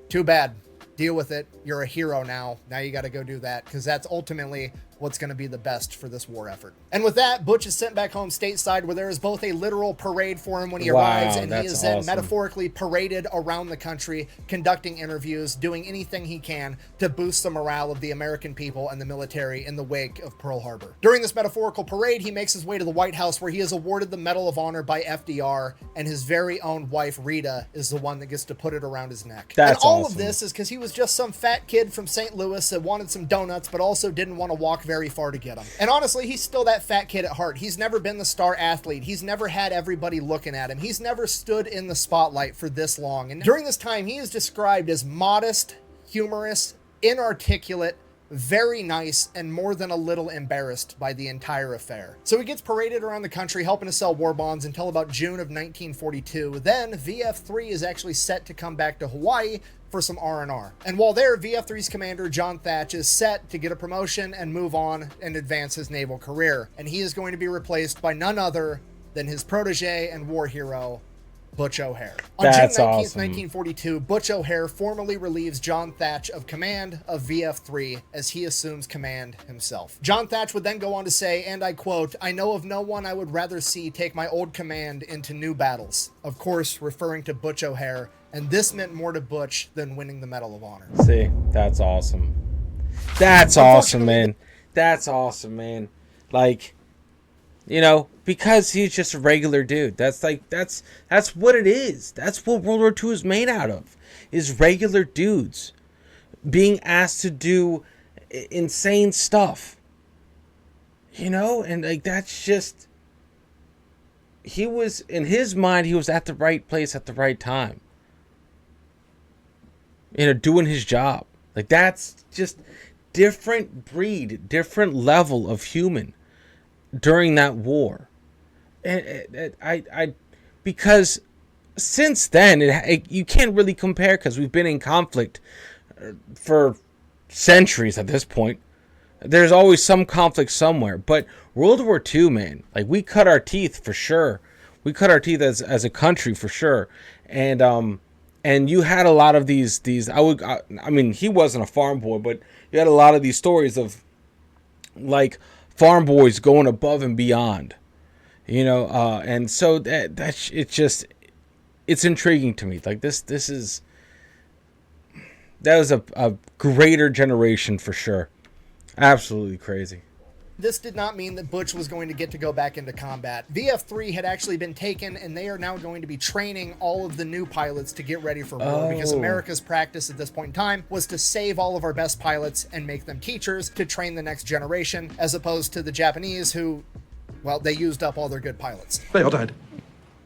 too bad. Deal with it. You're a hero now. Now you got to go do that, because that's ultimately what's going to be the best for this war effort. And with that, Butch is sent back home stateside, where there is both a literal parade for him when he arrives, and he is then metaphorically paraded around the country, conducting interviews, doing anything he can to boost the morale of the American people and the military in the wake of Pearl Harbor. During this metaphorical parade, he makes his way to the White House, where he is awarded the Medal of Honor by FDR, and his very own wife, Rita, is the one that gets to put it around his neck. And all of this is because he was just some fat kid from St. Louis that wanted some donuts, but also didn't want to walk very far to get them. And honestly, he's still that fat kid at heart. He's never been the star athlete. He's never had everybody looking at him. He's never stood in the spotlight for this long. And during this time, he is described as modest, humorous, inarticulate, very nice, and more than a little embarrassed by the entire affair. So he gets paraded around the country helping to sell war bonds until about June of 1942. Then VF-3 is actually set to come back to Hawaii for some R&R. And while there, VF-3's commander, John Thatch, is set to get a promotion and move on and advance his naval career. And he is going to be replaced by none other than his protege and war hero, Butch O'Hare. On That's June 19th, awesome. 1942, Butch O'Hare formally relieves John Thatch of command of VF-3 as he assumes command himself. John Thatch would then go on to say, and I quote, "I know of no one I would rather see take my old command into new battles." Of course, referring to Butch O'Hare, and this meant more to Butch than winning the Medal of Honor. See, that's awesome. That's awesome, man. That's awesome, man. Like, you know, because he's just a regular dude. That's what it is. That's what World War II is made out of. Is regular dudes being asked to do insane stuff. You know, and like that's just, he was, in his mind, he was at the right place at the right time. You know, doing his job. Like that's just different breed, different level of human during that war. And I because since then you can't really compare, because we've been in conflict for centuries at this point. There's always some conflict somewhere, but World War II, man, like we cut our teeth for sure. We cut our teeth as a country for sure. And you had a lot of these I mean, he wasn't a farm boy, but you had a lot of these stories of like farm boys going above and beyond, you know, and so it's intriguing to me. Like that was a greater generation for sure. Absolutely crazy. This did not mean that Butch was going to get to go back into combat. VF-3 had actually been taken, and they are now going to be training all of the new pilots to get ready for war, because America's practice at this point in time was to save all of our best pilots and make them teachers to train the next generation, as opposed to the Japanese who, well, they used up all their good pilots. They all died.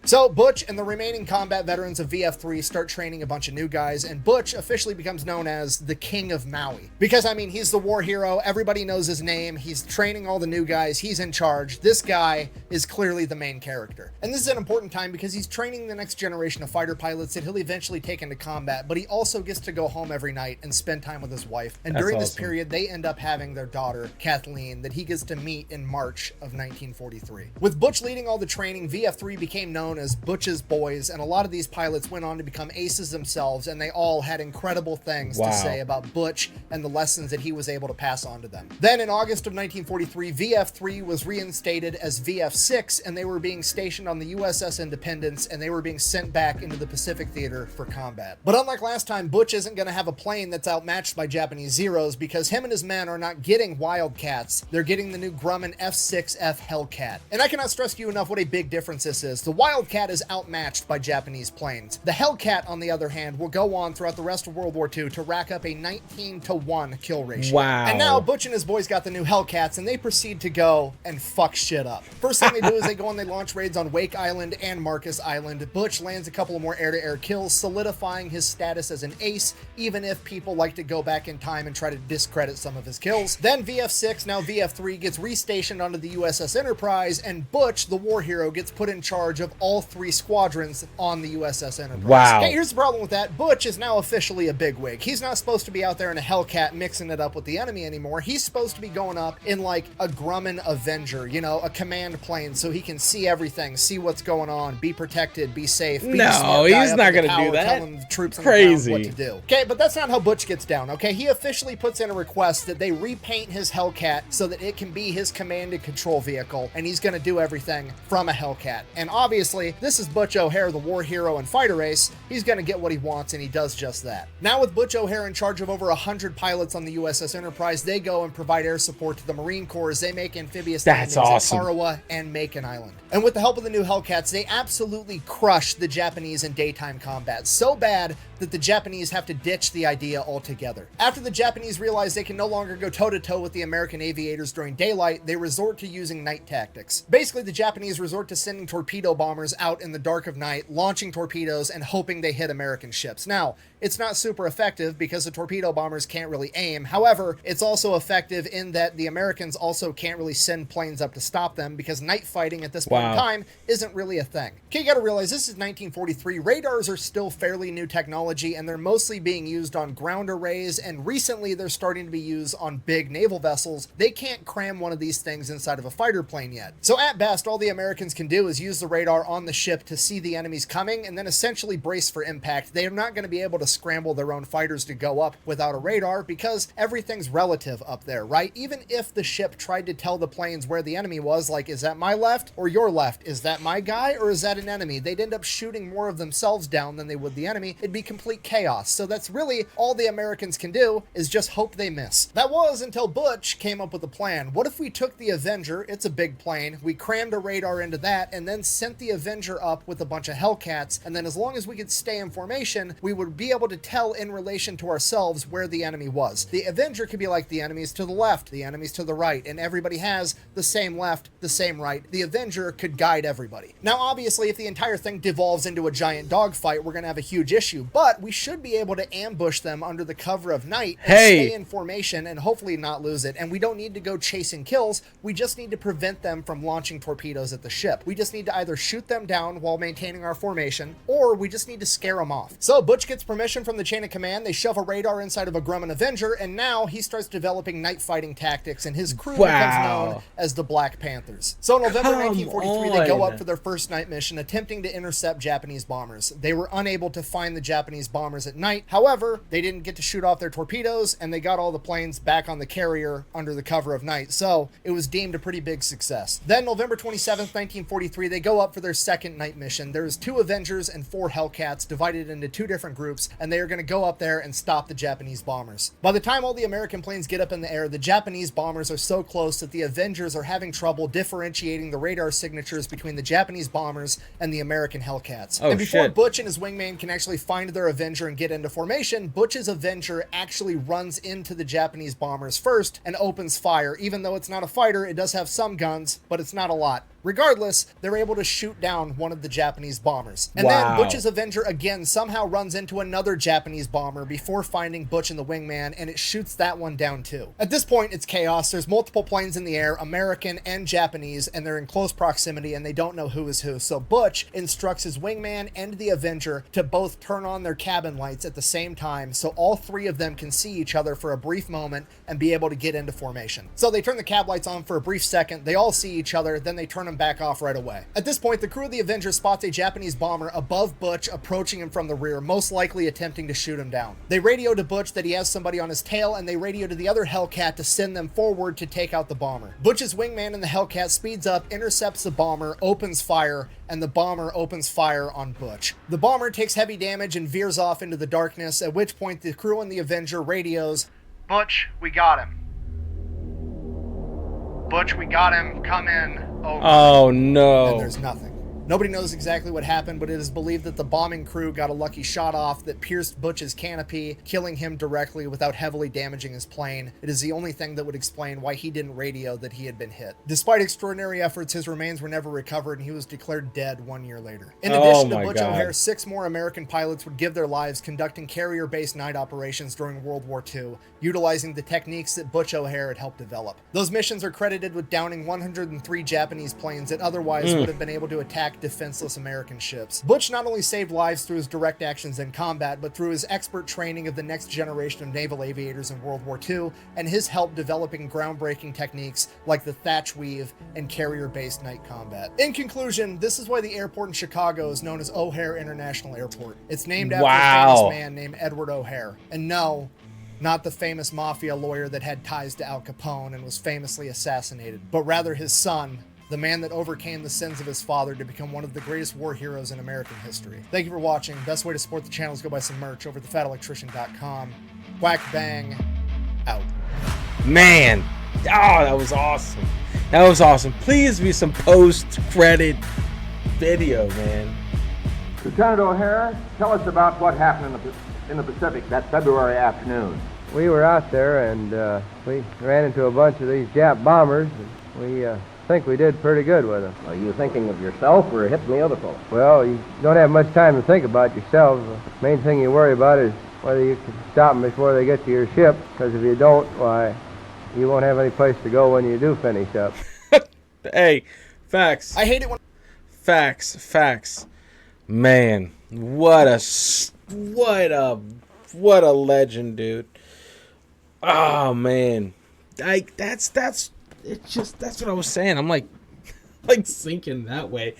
So Butch and the remaining combat veterans of VF-3 start training a bunch of new guys, and Butch officially becomes known as the King of Maui. Because, I mean, he's the war hero, everybody knows his name, he's training all the new guys, he's in charge. This guy is clearly the main character. And this is an important time because he's training the next generation of fighter pilots that he'll eventually take into combat, but he also gets to go home every night and spend time with his wife. And That's during this awesome. period, they end up having their daughter, Kathleen, that he gets to meet in March of 1943. With Butch leading all the training, VF-3 became known as Butch's Boys, and a lot of these pilots went on to become aces themselves, and they all had incredible things to say about Butch and the lessons that he was able to pass on to them. Then in August of 1943, VF-3 was reinstated as VF-6, and they were being stationed on the USS Independence, and they were being sent back into the Pacific Theater for combat. But unlike last time, Butch isn't going to have a plane that's outmatched by Japanese Zeros, because him and his men are not getting Wildcats, they're getting the new Grumman F-6F Hellcat. And I cannot stress to you enough what a big difference this is. The Wildcat is outmatched by Japanese planes. The Hellcat, on the other hand, will go on throughout the rest of World War II to rack up a 19-to-1 kill ratio. Wow. And now Butch and his boys got the new Hellcats, and they proceed to go and fuck shit up. First thing they do is they go and they launch raids on Wake Island and Marcus Island. Butch lands a couple of more air-to-air kills, solidifying his status as an ace, even if people like to go back in time and try to discredit some of his kills. Then VF-6, now VF-3, gets restationed onto the USS Enterprise, and Butch, the war hero, gets put in charge of all three squadrons on the USS Enterprise. Wow. Okay, here's the problem with that. Butch is now officially a bigwig. He's not supposed to be out there in a Hellcat mixing it up with the enemy anymore. He's supposed to be going up in like a Grumman Avenger, you know, a command plane, so he can see everything, see what's going on, be protected, be safe. Be No, smart guy he's up not in the gonna do tower that. telling the troops on Crazy. the ground what to do. Okay, but that's not how Butch gets down, okay? He officially puts in a request that they repaint his Hellcat so that it can be his command and control vehicle, and he's gonna do everything from a Hellcat. And obviously, this is Butch O'Hare, the war hero and fighter ace. He's gonna get what he wants, and he does just that. Now with Butch O'Hare in charge of over 100 pilots on the USS Enterprise, they go and provide air support to the Marine Corps as they make amphibious That's landings awesome. at Tarawa and Macon Island. And with the help of the new Hellcats, they absolutely crush the Japanese in daytime combat, so bad that the Japanese have to ditch the idea altogether. After the Japanese realize they can no longer go toe-to-toe with the American aviators during daylight, they resort to using night tactics. Basically, the Japanese resort to sending torpedo bombers out in the dark of night, launching torpedoes and hoping they hit American ships. Now, it's not super effective because the torpedo bombers can't really aim. However, it's also effective in that the Americans also can't really send planes up to stop them because night fighting at this point in time isn't really a thing. Okay, you gotta realize this is 1943. Radars are still fairly new technology, and they're mostly being used on ground arrays, and recently they're starting to be used on big naval vessels. They can't cram one of these things inside of a fighter plane yet. So at best, all the Americans can do is use the radar on on the ship to see the enemies coming and then essentially brace for impact. They are not going to be able to scramble their own fighters to go up without a radar because everything's relative up there, right? Even if the ship tried to tell the planes where the enemy was, like, is that my left or your left? Is that my guy or is that an enemy? They'd end up shooting more of themselves down than they would the enemy. It'd be complete chaos. So that's really all the Americans can do, is just hope they miss. That was until Butch came up with a plan. What if we took the Avenger, it's a big plane, we crammed a radar into that, and then sent the Avenger up with a bunch of Hellcats, and then as long as we could stay in formation, we would be able to tell in relation to ourselves where the enemy was. The Avenger could be like the enemies to the left, the enemies to the right, and everybody has the same left, the same right. The Avenger could guide everybody. Now, obviously, if the entire thing devolves into a giant dogfight, we're going to have a huge issue, but we should be able to ambush them under the cover of night and stay in formation and hopefully not lose it. And we don't need to go chasing kills. We just need to prevent them from launching torpedoes at the ship. We just need to either shoot them down while maintaining our formation, or we just need to scare them off. So Butch gets permission from the chain of command. They shove a radar inside of a Grumman Avenger, and now he starts developing night fighting tactics, and his crew becomes known as the Black Panthers. So in November 1943, they go up for their first night mission, attempting to intercept Japanese bombers. They were unable to find the Japanese bombers at night. However, they didn't get to shoot off their torpedoes, and they got all the planes back on the carrier under the cover of night. So it was deemed a pretty big success. Then November 27th, 1943, they go up for their second night mission. There's 2 Avengers and 4 Hellcats divided into 2 different groups, and they are going to go up there and stop the Japanese bombers. By the time all the American planes get up in the air, the Japanese bombers are so close that the Avengers are having trouble differentiating the radar signatures between the Japanese bombers and the American Hellcats. And before Butch and his wingman can actually find their Avenger and get into formation, Butch's Avenger actually runs into the Japanese bombers first and opens fire. Even though it's not a fighter, it does have some guns, but it's not a lot. Regardless, they're able to shoot down one of the Japanese bombers. And then Butch's Avenger again somehow runs into another Japanese bomber before finding Butch and the wingman, and it shoots that one down too. At this point, it's chaos. There's multiple planes in the air, American and Japanese, and they're in close proximity and they don't know who is who. So Butch instructs his wingman and the Avenger to both turn on their cabin lights at the same time so all 3 of them can see each other for a brief moment and be able to get into formation. So they turn the cab lights on for a brief second, they all see each other, then they turn them back off right away. At this point, the crew of the Avenger spots a Japanese bomber above Butch approaching him from the rear, most likely attempting to shoot him down. They radio to Butch that he has somebody on his tail, and they radio to the other Hellcat to send them forward to take out the bomber. Butch's wingman and the Hellcat speeds up, intercepts the bomber, opens fire, and the bomber opens fire on Butch. The bomber takes heavy damage and veers off into the darkness, at which point the crew and the Avenger radios, "Butch, we got him. Butch, we got him. Come in. Over." Oh, no. And there's nothing. Nobody knows exactly what happened, but it is believed that the bombing crew got a lucky shot off that pierced Butch's canopy, killing him directly without heavily damaging his plane. It is the only thing that would explain why he didn't radio that he had been hit. Despite extraordinary efforts, his remains were never recovered, and he was declared dead 1 year later. In addition to Butch O'Hare, 6 more American pilots would give their lives conducting carrier-based night operations during World War II, utilizing the techniques that Butch O'Hare had helped develop. Those missions are credited with downing 103 Japanese planes that otherwise would have been able to attack defenseless American ships. Butch not only saved lives through his direct actions in combat, but through his expert training of the next generation of naval aviators in World War II, and his help developing groundbreaking techniques like the thatch weave and carrier-based night combat. In conclusion, this is why the airport in Chicago is known as O'Hare International Airport. It's named after a famous man named Edward O'Hare. And no, not the famous mafia lawyer that had ties to Al Capone and was famously assassinated, but rather his son, the man that overcame the sins of his father to become one of the greatest war heroes in American history. Thank you for watching. Best way to support the channel is go buy some merch over at thefatelectrician.com. Whack bang, out. Man, oh, that was awesome. That was awesome. Please be some post-credit video, man. Lieutenant O'Hare, tell us about what happened in the Pacific that February afternoon. We were out there and we ran into a bunch of these Jap bombers. And we think we did pretty good with them. Are you thinking of yourself or hitting the other fellow? Well, you don't have much time to think about yourself. The main thing you worry about is whether you can stop them before they get to your ship, because if you don't, why, you won't have any place to go when you do finish up. Hey, facts. I hate it when... Facts. Man, what a legend, dude. Oh man, like that's what I was saying. I'm like, like sinking that way.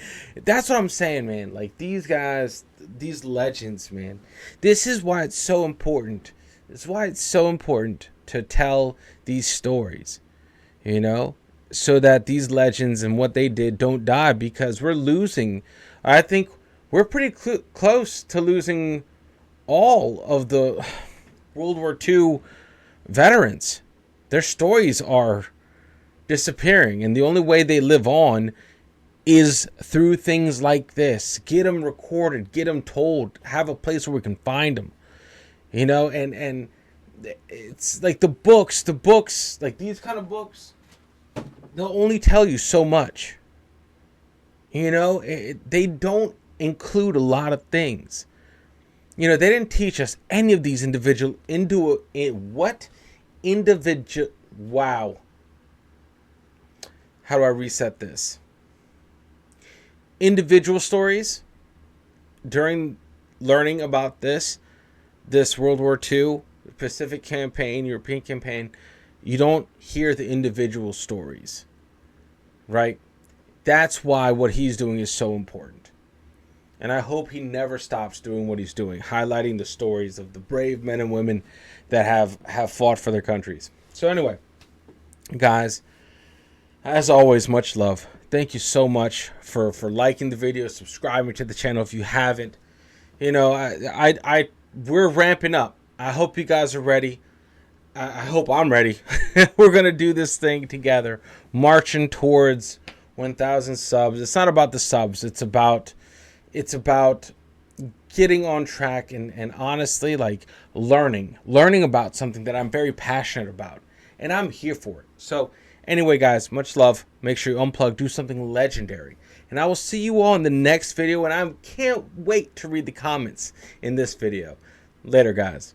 That's what I'm saying, man. Like these guys, these legends, man. This is why it's so important. It's why it's so important to tell these stories, you know, so that these legends and what they did don't die, because we're losing. I think we're pretty close to losing all of the World War II veterans. Their stories are disappearing, and the only way they live on is through things like this. Get them recorded, get them told, have a place where we can find them, you know. And it's like the books, like these kind of books, they'll only tell you so much, you know. They don't include a lot of things, you know. They didn't teach us any of these wow. How do I reset this? Individual stories during learning about this World War II, Pacific campaign, European campaign. You don't hear the individual stories, right? That's why what he's doing is so important. And I hope he never stops doing what he's doing, highlighting the stories of the brave men and women that have fought for their countries. So anyway, guys, as always, much love. Thank you so much for liking the video, subscribing to the channel if you haven't. You know, we're ramping up. I hope you guys are ready. I hope I'm ready. We're going to do this thing together, marching towards 1,000 subs. It's not about the subs. It's about getting on track and honestly, like, learning about something that I'm very passionate about, and I'm here for it. So anyway, guys, much love. Make sure you unplug, do something legendary, and I will see you all in the next video, and I can't wait to read the comments in this video. Later, guys.